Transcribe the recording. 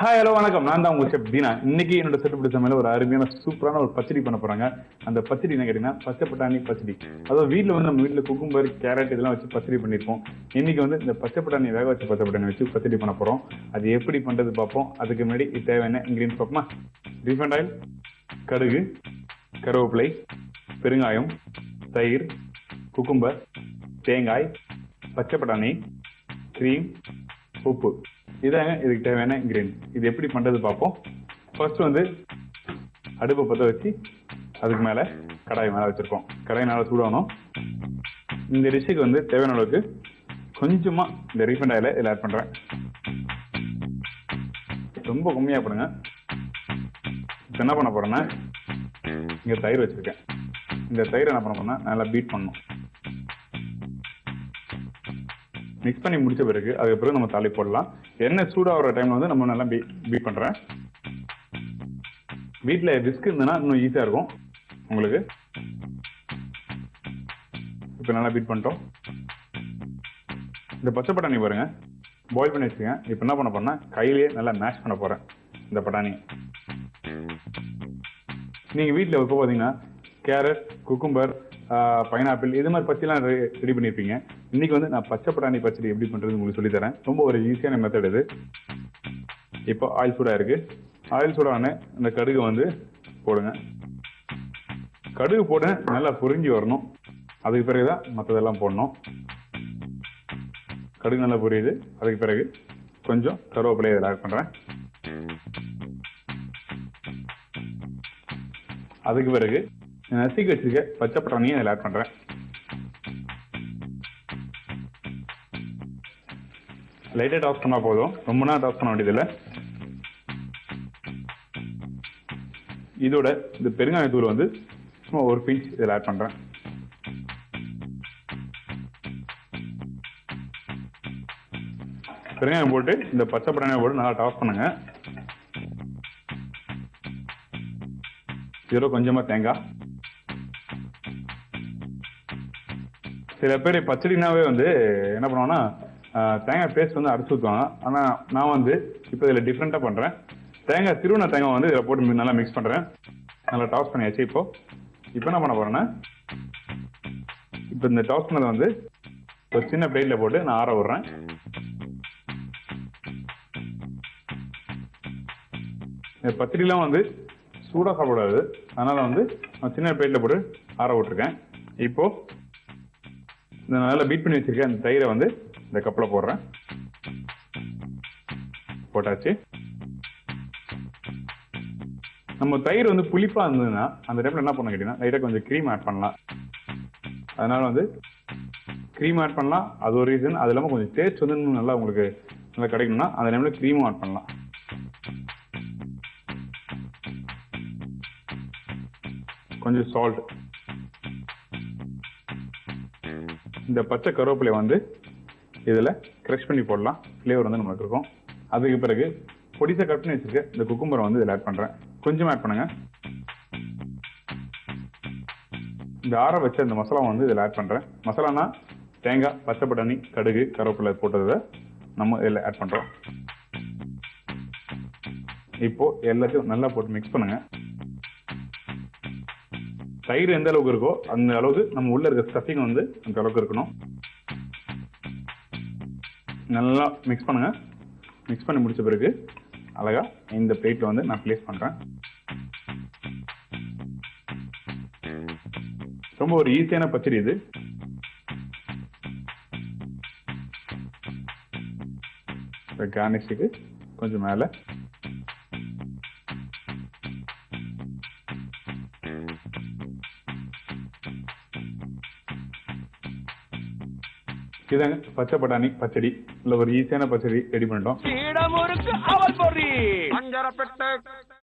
Hi hello வணக்கம். நான் தான் உங்க செப் தீனா. இன்னைக்கு என்னோட செட்டு சமையல ஒரு அருமையான சூப்பரான ஒரு பச்சடி பண்ண போறாங்க. அந்த பச்சடி என்ன கேட்டீங்கன்னா பச்சை பட்டாணி பச்சடி. அதாவது வீட்டுல வந்து நம்ம வீட்டுல குக்கும்பர் கேரட் இதெல்லாம் வச்சு பச்சடி பண்ணிருப்போம். இன்னைக்கு வந்து இந்த பச்சை பட்டாணி வேக வச்ச பச்சை பட்டாணி வச்சு பச்சடி பண்ண போறோம். அது எப்படி பண்றது பார்ப்போம். அதுக்கு முன்னாடி தேவையான இன்கிரீடியன்ஸ் பார்ப்போமா. ரீஃபைண்ட் ஆயில், கடுகு, கருவேப்பிலை, பெருங்காயம், தயிர், குக்கும்பர், தேங்காய், பச்சை பட்டாணி, கிரீம், உப்பு. இதாங்க இதுக்கு தேவையான இன்கிரீடியன்ஸ். இது எப்படி பண்றது பார்ப்போம். ஃபர்ஸ்ட் வந்து அடுப்பை பற்ற வச்சு அதுக்கு மேல கடாய் மேல வச்சிருக்கோம். கடாய் நல்லா சூடாகணும். இந்த டிஷ்ஷுக்கு வந்து தேவையான அளவுக்கு கொஞ்சமா இந்த ரீஃபைண்ட் ஆயில இதில் ஆட் பண்றேன். ரொம்ப கம்மியா பண்ணுங்க. என்ன பண்ண போறேன்னா இங்க தயிர் வச்சிருக்கேன். இந்த தயிர் என்ன பண்ண போறேன்னா நல்லா பீட் பண்ணணும். மிக்ஸ் பண்ணி முடிச்ச பிறகு அதுக்கப்புறம் நம்ம தாளி போடலாம். எண்ணெய் சூடாகிற டைம்ல வந்து நம்ம நல்லா பீட் பண்றேன். வீட்டுல விஸ்க் இருந்ததுன்னா இன்னும் ஈஸியா இருக்கும் உங்களுக்கு. இப்ப நல்லா பீட் பண்ணிட்டோம். இந்த பச்சை பட்டாணி பாருங்க பாயில் பண்ணி வச்சுக்கேன். இப்ப என்ன பண்ண போறேன்னா கையிலேயே நல்லா மேஷ் பண்ண போறேன் இந்த பட்டாணி. நீங்க வீட்டுல இப்போ பாத்தீங்கன்னா கேரட், குக்கும்பர், பைனாப்பிள் இது மாதிரி பச்சைலாம் ரெடி பண்ணிருப்பீங்க. இன்னைக்கு வந்து நான் பச்சை பட்டாணி பச்சடி எப்படி பண்றது உங்களுக்கு சொல்லி தரேன். ரொம்ப ஒரு ஈஸியான மெத்தட் இது. இப்போ ஆயில் சூடா இருக்கு. ஆயில் சூடான இந்த கடுகு வந்து போடுங்க. கடுகு போட நல்லா பொரிஞ்சு வரணும். அதுக்கு பிறகுதான் மற்றதெல்லாம் போடணும். கடுகு நல்லா பொரியுது. அதுக்கு பிறகு கொஞ்சம் கருவேப்பிலையை இதில் ஆட் பண்றேன். அதுக்கு பிறகு நசுக்கி வச்சிருக்க பச்சை பட்டாணியை இதில் ஆட் பண்றேன். லைட்டா டாஸ் பண்ணா போதும். ரொம்ப நேரம் டாஸ் பண்ண வேண்டியதில்லை. இதோட இந்த பெருங்காயத்தூள் வந்து சும்மா ஒரு பிஞ்ச் இதில் ஆட் பண்றேன். பெருங்காயம் போட்டு இந்த பச்சை பட்டாணியை போட்டு நல்லா டாஸ் பண்ணுங்க. இதோட கொஞ்சமா தேங்காய். சில பேர் பச்சடினாவே வந்து என்ன பண்ணுவாங்கன்னா தேங்காய் பேஸ்ட் வந்து அரைச்சு ஊற்றுவாங்க. ஆனா நான் வந்து இப்போ இதில் டிஃப்ரெண்டா பண்றேன். தேங்காய் திருவண்ண தேங்காய் வந்து இதில் போட்டு நல்லா மிக்ஸ் பண்றேன். நல்லா டாஸ் பண்ணியாச்சு. இப்போ என்ன பண்ண போறேன்னா இப்போ இந்த டாஸ் பண்ணதை வந்து ஒரு சின்ன பிளேட்ல போட்டு நான் ஆற விடுறேன். இந்த பச்சடிலாம் வந்து சூடாக சாப்பிடாது. அதனால வந்து நான் சின்ன பிளேட்ல போட்டு ஆற விட்டுருக்கேன். இப்போ இந்த நல்லா பீட் பண்ணி வச்சிருக்கேன் அந்த தயிரை வந்து இந்த கப்ல போடுறேன். போட்டாச்சு. நம்ம தயிர் வந்து புளிப்பா இருந்ததுன்னா அந்த டைம்ல என்ன பண்ண கேட்டீங்கன்னா லைட்டா கொஞ்சம் க்ரீம் ஆட் பண்ணலாம். அதனால வந்து க்ரீம் ஆட் பண்ணலாம். அது ஒரு ரீசன். அது இல்லாமல் கொஞ்சம் டேஸ்ட் வந்து இன்னும் நல்லா உங்களுக்கு நல்லா கிடைக்கணும்னா அந்த டைம்ல க்ரீமும் ஆட் பண்ணலாம். கொஞ்சம் சால்ட். இந்த பச்சை கருவேப்பிலை வந்து இதில் க்ரஷ் பண்ணி போடலாம். ஃப்ளேவர் வந்து நம்மளுக்கு இருக்கும். அதுக்கு பிறகு பொடிசா கட் பண்ணி வச்சிருக்க இந்த குக்கும்பரை வந்து இதில் ஆட் பண்ணுறேன். கொஞ்சம் ஆட் பண்ணுங்க. இந்த ஆற வச்ச இந்த மசாலா வந்து இதில் ஆட் பண்ணுறேன். மசாலானா தேங்காய், பச்சை பட்டாணி, கடுகு, கருவேப்பிலை போட்டதை நம்ம இதில் ஆட் பண்ணுறோம். இப்போ எல்லாத்தையும் நல்லா போட்டு மிக்ஸ் பண்ணுங்க. தயிர் எந்த அளவுக்கு இருக்கோ அந்த அளவுக்கு நம்ம உள்ள இருக்க ஸ்டஃபிங் வந்து அந்த அளவுக்கு இருக்கணும். நல்லா மிக்ஸ் பண்ணுங்க. மிக்ஸ் பண்ணி முடிச்ச பிறகு அழகா இந்த பிளேட்ல வந்து நான் பிளேஸ் பண்றேன். ரொம்ப ஒரு ஈஸியான பச்சடி இது. கார்னிஷுக்கு கொஞ்சம் மேல இதாங்க பச்சை பட்டாணி பச்சடி. இல்ல ஒரு ஈஸியான பச்சடி ரெடி பண்ணிட்டோம்.